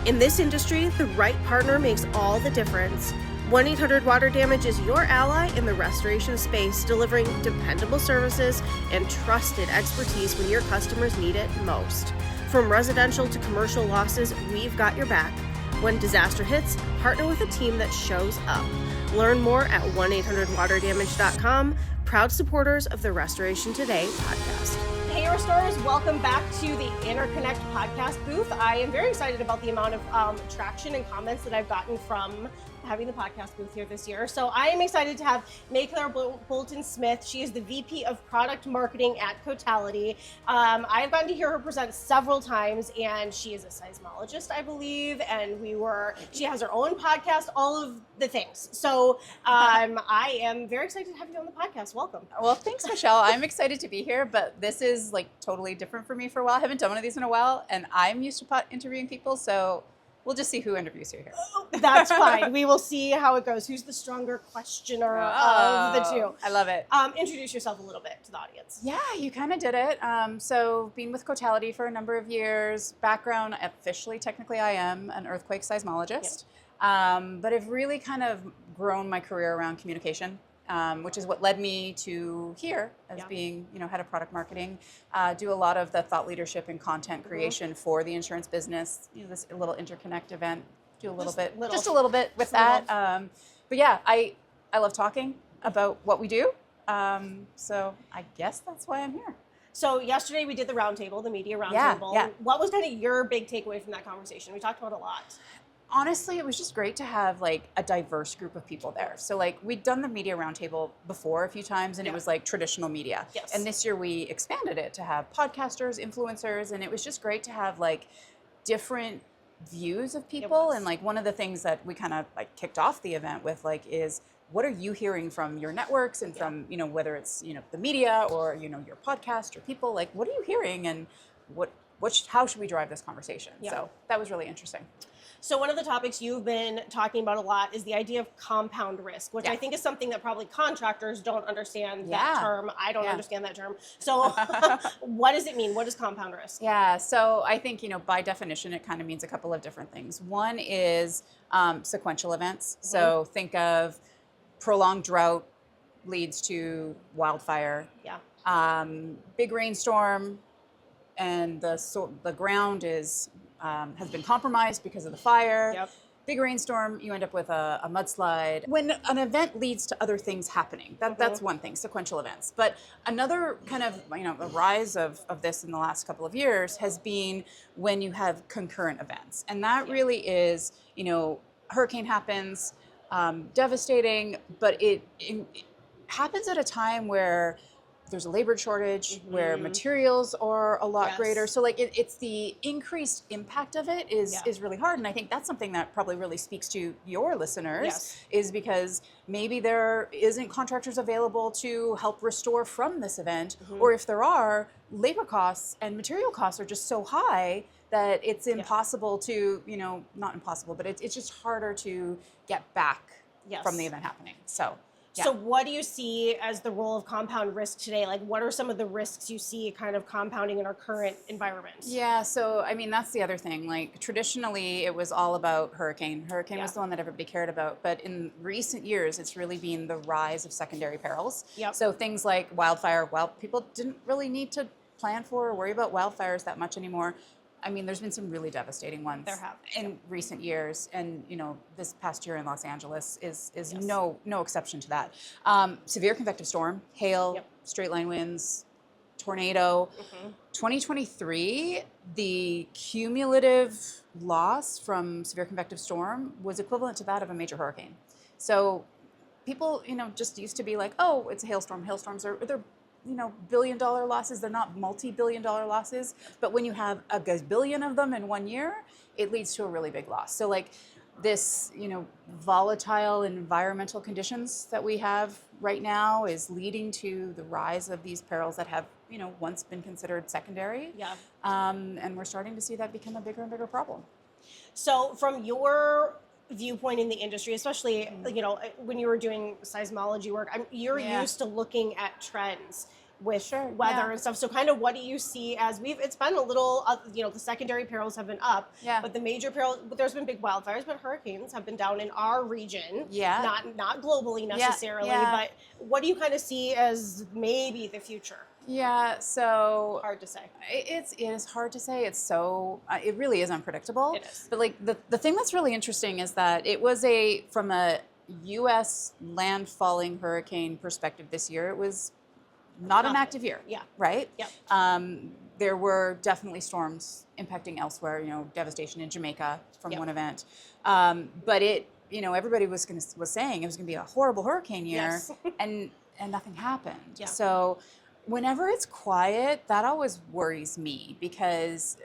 In this industry, the right partner makes all the difference. 1-800-WATER-DAMAGE is your ally in the restoration space, delivering dependable services and trusted expertise when your customers need it most. From residential to commercial losses, we've got your back. When disaster hits, partner with a team that shows up. Learn more at 1-800-WATERDAMAGE.com, proud supporters of the Restoration Today podcast. Hey, restorers, welcome back to the Interconnect podcast booth. I am very excited about the amount of traction and comments that I've gotten from having the podcast booth here this year. So I am excited to have Maiclaire Bolton-Smith. She is the VP of Product Marketing at Cotality. I've gotten to hear her present several times, and she is a seismologist, I believe, and she has her own podcast, all of the things. So I am very excited to have you on the podcast. Welcome. Well, thanks, Michelle. I'm excited to be here, but this is like totally different for me for a while. I haven't done one of these in a while, and I'm used to interviewing people, so we'll just see who interviews you here. That's fine. We will see how it goes. Who's the stronger questioner of the two? I love it. Introduce yourself a little bit to the audience. Yeah, you kind of did it. So been with Cotality for a number of years. Background, officially, technically, I am an earthquake seismologist. Yep. But I've really kind of grown my career around communication. Which is what led me to here as being, head of product marketing. Do a lot of the thought leadership and content creation for the insurance business. This little interconnect event. Do a little bit with that. But yeah, I love talking about what we do. So I guess that's why I'm here. So yesterday we did the roundtable, the media roundtable. Yeah. What was kind of your big takeaway from that conversation? We talked about a lot. Honestly, it was just great to have like a diverse group of people there. So like we'd done the media roundtable before a few times, and it was like traditional media. Yes. And this year we expanded it to have podcasters, influencers, and it was just great to have like different views of people. And like one of the things that we kind of like kicked off the event with is, what are you hearing from your networks and from, whether it's, the media or, your podcast or people, like what are you hearing, and how should we drive this conversation? Yeah. So that was really interesting. So one of the topics you've been talking about a lot is the idea of compound risk, which I think is something that probably contractors don't understand that term. I don't understand that term. So what does it mean? What is compound risk? Yeah, so I think, by definition, it kind of means a couple of different things. One is sequential events. Mm-hmm. So think of prolonged drought leads to wildfire. Yeah. Big rainstorm, and the ground has been compromised because of the fire. Yep. Big rainstorm, you end up with a mudslide. When an event leads to other things happening, that's one thing, sequential events. But another kind of, a rise of this in the last couple of years has been when you have concurrent events. And that really is, hurricane happens, devastating, but it happens at a time where there's a labor shortage, where materials are a lot greater. So like it's the increased impact of it is really hard. And I think that's something that probably really speaks to your listeners, is because maybe there isn't contractors available to help restore from this event, or if there are, labor costs and material costs are just so high that it's impossible to, not impossible, but it's just harder to get back from the event happening. So. Yeah. So what do you see as the role of compound risk today? Like, what are some of the risks you see kind of compounding in our current environment? Yeah, so, that's the other thing. Like, traditionally, it was all about hurricane. Hurricane was the one that everybody cared about. But in recent years, it's really been the rise of secondary perils. Yep. So things like wildfire. Well, people didn't really need to plan for or worry about wildfires that much anymore. There's been some really devastating ones in recent years, and this past year in Los Angeles is no exception to that. Severe convective storm, hail, straight line winds, tornado. 2023, the cumulative loss from severe convective storm was equivalent to that of a major hurricane. So people, just used to be like, oh, it's a hailstorm. Hailstorms they're billion-dollar losses. They're not multi-billion-dollar losses. But when you have a gazillion of them in 1 year, it leads to a really big loss. So like this, volatile environmental conditions that we have right now is leading to the rise of these perils that have, once been considered secondary. Yeah. And we're starting to see that become a bigger and bigger problem. So from your viewpoint in the industry, especially when you were doing seismology work, you're used to looking at trends. with Sure, weather yeah. and stuff. So kind of what do you see as it's been a little, the secondary perils have been up, Yeah. but the major perils, there's been big wildfires, but hurricanes have been down in our region, Yeah. not globally necessarily, yeah. but what do you kind of see as maybe the future? Yeah, so Hard to say. it is hard to say. It's so it really is unpredictable. It is. But like the thing that's really interesting is that it was from a U.S. landfalling hurricane perspective this year. It was not an active year. Yeah. Right. Yep. There were definitely storms impacting elsewhere. Devastation in Jamaica from Yep. one event. But everybody was saying it was going to be a horrible hurricane year, Yes. and nothing happened. Yeah. So whenever it's quiet, that always worries me because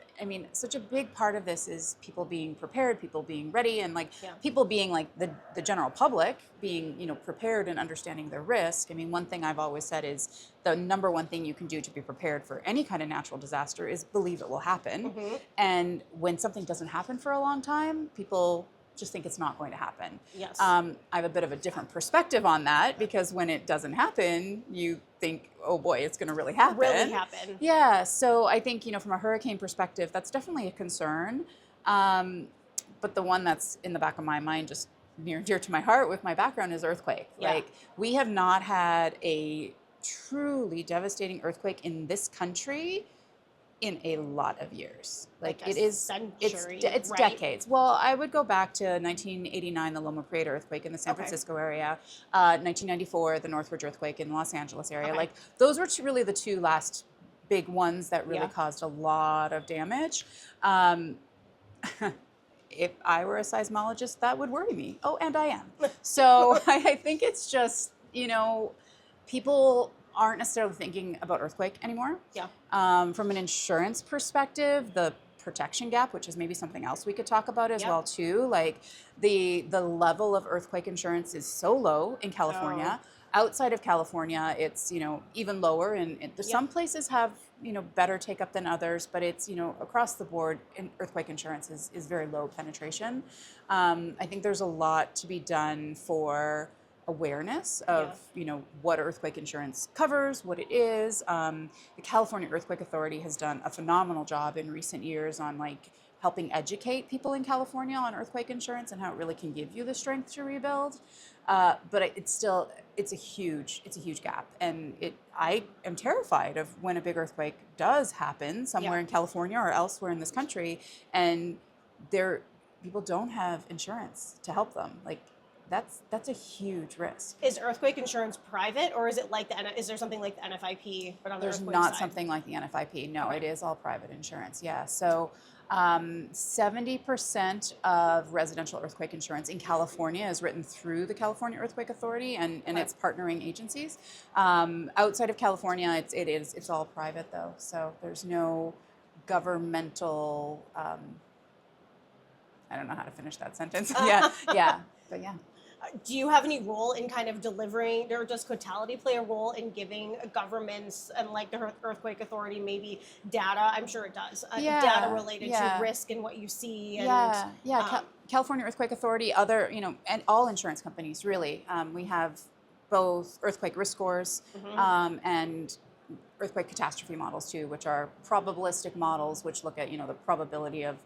such a big part of this is people being prepared, people being ready, and people being the general public being prepared and understanding their risk. One thing I've always said is the number one thing you can do to be prepared for any kind of natural disaster is believe it will happen. Mm-hmm. And when something doesn't happen for a long time, people just think it's not going to happen. Yes. I have a bit of a different perspective on that because when it doesn't happen, you think, oh boy, it's going to really happen. Really happen. Yeah. So I think, from a hurricane perspective, that's definitely a concern. But the one that's in the back of my mind, just near and dear to my heart with my background, is earthquake. Yeah. We have not had a truly devastating earthquake in this country in a lot of years. It is century, it's right? decades. Well, I would go back to 1989, the Loma Prieta earthquake in the San Francisco area, 1994, the Northridge earthquake in the Los Angeles area. Okay. Those were really the two last big ones that really caused a lot of damage. If I were a seismologist, that would worry me. Oh, and I am. So I think it's just, people aren't necessarily thinking about earthquake anymore. Yeah. From an insurance perspective, the protection gap, which is maybe something else we could talk about as well too. The level of earthquake insurance is so low in California. Outside of California, it's even lower, and some places have better take up than others, but it's across the board, earthquake insurance is very low penetration. I think there's a lot to be done for awareness of what earthquake insurance covers, what it is. The California Earthquake Authority has done a phenomenal job in recent years on helping educate people in California on earthquake insurance and how it really can give you the strength to rebuild. But it's a huge gap, and I am terrified of when a big earthquake does happen somewhere in California or elsewhere in this country, and people don't have insurance to help them. That's a huge risk. Is earthquake insurance private, or is it is there something like the NFIP? But on the There's earthquake not side? something like the NFIP. No, it is all private insurance. Yeah. So 70% of residential earthquake insurance in California is written through the California Earthquake Authority and its partnering agencies. Outside of California, it's all private though. So there's no governmental. I don't know how to finish that sentence. But yeah. Do you have any role in kind of delivering, or does Cotality play a role in giving governments and the Earthquake Authority maybe data? I'm sure it does. Data related to risk and what you see. And, California Earthquake Authority, other, and all insurance companies really. We have both earthquake risk scores and earthquake catastrophe models too, which are probabilistic models, which look at the probability of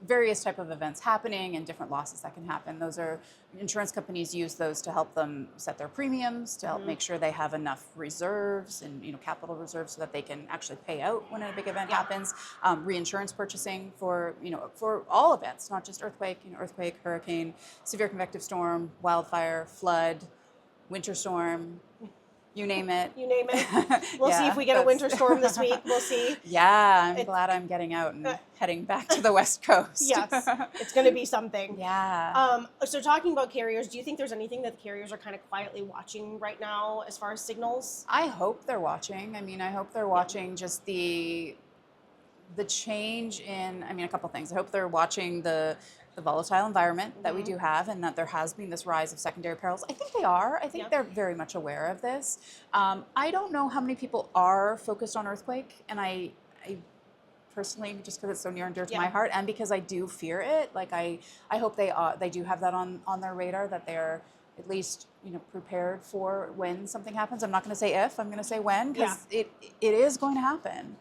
various type of events happening and different losses that can happen. Those are insurance companies use those to help them set their premiums, to help make sure they have enough reserves and capital reserves so that they can actually pay out when a big event happens. Reinsurance purchasing for all events, not just earthquake, earthquake, hurricane, severe convective storm, wildfire, flood, winter storm. You name it. You name it. We'll see if we get a winter storm this week. We'll see. Yeah, I'm glad I'm getting out and heading back to the West Coast. Yes, it's going to be something. Yeah. So talking about carriers, do you think there's anything that the carriers are kind of quietly watching right now as far as signals? I hope they're watching. I hope they're watching just the change in, a couple things. I hope they're watching the volatile environment that we do have, and that there has been this rise of secondary perils. I think they are. I think they're very much aware of this. I don't know how many people are focused on earthquake, and I personally, just because it's so near and dear to my heart, and because I do fear it, I hope they do have that on their radar, that they're at least, prepared for when something happens. I'm not going to say if, I'm going to say when, because it is going to happen.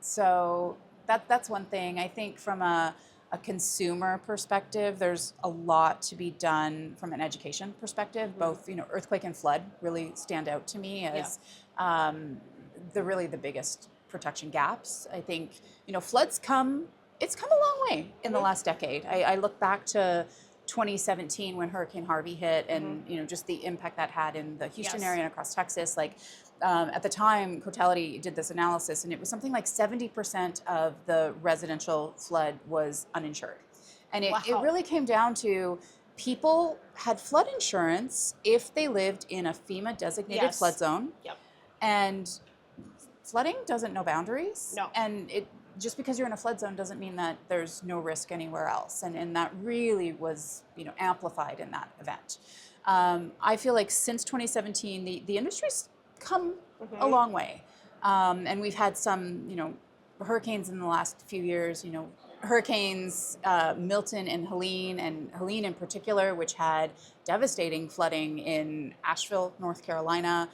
So that's one thing. I think from a consumer perspective, there's a lot to be done from an education perspective. Both, earthquake and flood really stand out to me as the biggest protection gaps. I think, floods it's come a long way in the last decade. I look back to 2017 when Hurricane Harvey hit, and just the impact that had in the Houston area and across Texas. Like at the time, Cotality did this analysis, and it was something like 70% of the residential flood was uninsured, and it really came down to people had flood insurance if they lived in a FEMA designated flood zone, and flooding doesn't know boundaries, and just because you're in a flood zone doesn't mean that there's no risk anywhere else. And that really was, amplified in that event. I feel like since 2017, the industry's come a long way. And we've had some, hurricanes in the last few years, hurricanes Milton and Helene in particular, which had devastating flooding in Asheville, North Carolina,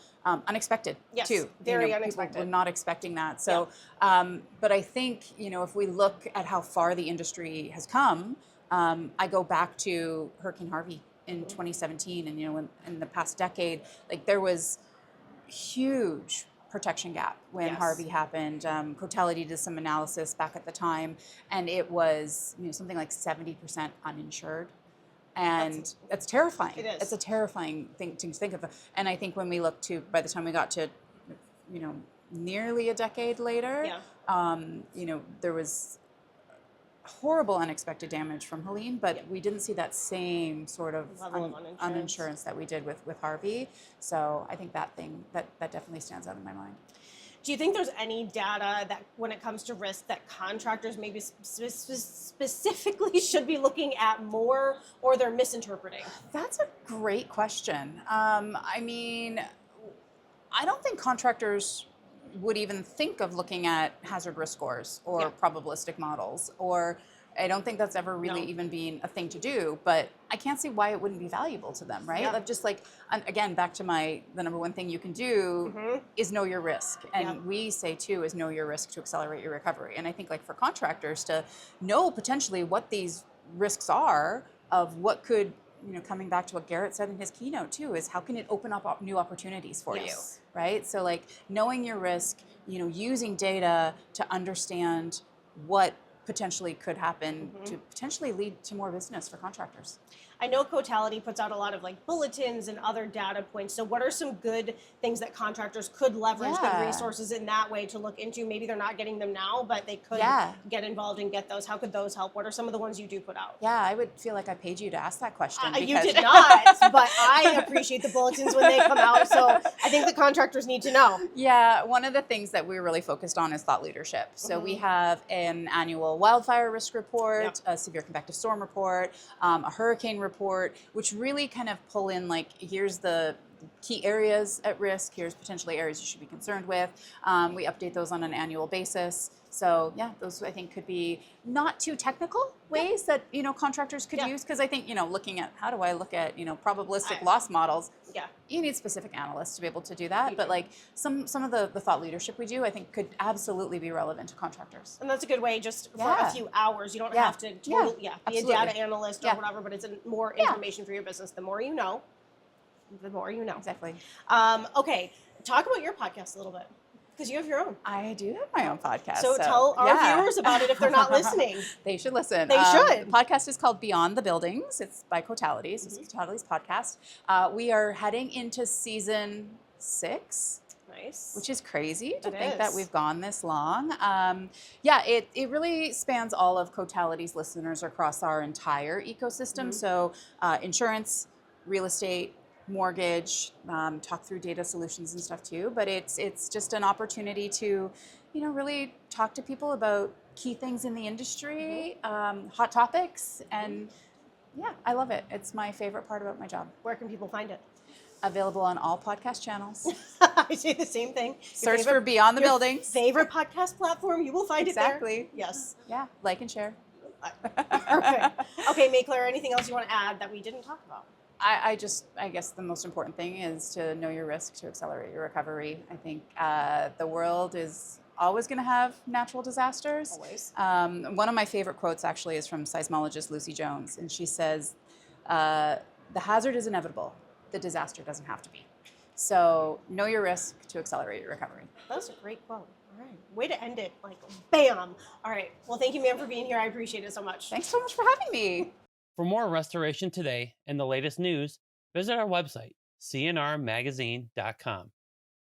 unexpected too. Very unexpected. People were not expecting that. So, but I think, if we look at how far the industry has come, I go back to Hurricane Harvey in 2017, and in the past decade, like there was huge protection gap when Harvey happened. Cotality did some analysis back at the time, and it was something like 70% uninsured, and that's terrifying. It is. It's a terrifying thing to think of. And I think when we look to, by the time we got to, nearly a decade later, there was horrible unexpected damage from Helene, but we didn't see that same sort of uninsurance that we did with Harvey. So I think that definitely stands out in my mind. Do you think there's any data that when it comes to risk that contractors maybe specifically should be looking at more, or they're misinterpreting? That's a great question. I mean, I don't think contractors would even think of looking at hazard risk scores or probabilistic models, or I don't think that's ever really even been a thing to do, but I can't see why it wouldn't be valuable to them, right? Like just like, again, back to the number one thing you can do is know your risk. And we say too is know your risk to accelerate your recovery. And I think like for contractors to know potentially what these risks are of what could, coming back to what Garrett said in his keynote too, is how can it open up new opportunities for you, right? So like knowing your risk, using data to understand what potentially could happen to potentially lead to more business for contractors. I know Cotality puts out a lot of like bulletins and other data points. So what are some good things that contractors could leverage, good resources in that way to look into? Maybe they're not getting them now, but they could get involved and get those. How could those help? What are some of the ones you do put out? Yeah, I would feel like I paid you to ask that question. You did not, but I appreciate the bulletins when they come out. So I think the contractors need to know. Yeah, one of the things that we're really focused on is thought leadership. So we have an annual wildfire risk report, a severe convective storm report, a hurricane report, which really kind of pull in like, here's the key areas at risk, here's potentially areas you should be concerned with. We update those on an annual basis. So yeah, those I think could be not too technical ways that, contractors could use. Because I think, looking at, how do I look at, probabilistic loss models? You need specific analysts to be able to do that. But like some of the thought leadership we do, I think could absolutely be relevant to contractors. And that's a good way just for a few hours. You don't have to be a data analyst or whatever, but it's more information for your business. The more you know, the more you know. Exactly. Okay, talk about your podcast a little bit. Because you have your own. I do have my own podcast. So tell our viewers about it if they're not listening. They should listen. They should. The podcast is called Beyond the Buildings. It's by Cotality. So it's Cotality's podcast. We are heading into season 6. Nice. Which is crazy to think that we've gone this long. It really spans all of Cotality's listeners across our entire ecosystem. So insurance, real estate, mortgage, talk through data solutions and stuff too, but it's just an opportunity to, really talk to people about key things in the industry, hot topics, and I love it. It's my favorite part about my job. Where can people find it? Available on all podcast channels. I say the same thing. Search for Beyond the Buildings. Favorite podcast platform, you will find it there. Exactly. Yes. Yeah, like and share. Perfect. Okay, Maiclaire, anything else you want to add that we didn't talk about? I guess the most important thing is to know your risk to accelerate your recovery. I think the world is always going to have natural disasters. Always. One of my favorite quotes actually is from seismologist Lucy Jones, and she says, the hazard is inevitable. The disaster doesn't have to be. So know your risk to accelerate your recovery. That was a great quote. All right. Way to end it, like, bam. All right. Well, thank you, ma'am, for being here. I appreciate it so much. Thanks so much for having me. For more Restoration Today and the latest news, visit our website, cnrmagazine.com,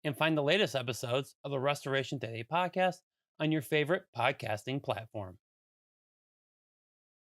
and find the latest episodes of the Restoration Today podcast on your favorite podcasting platform.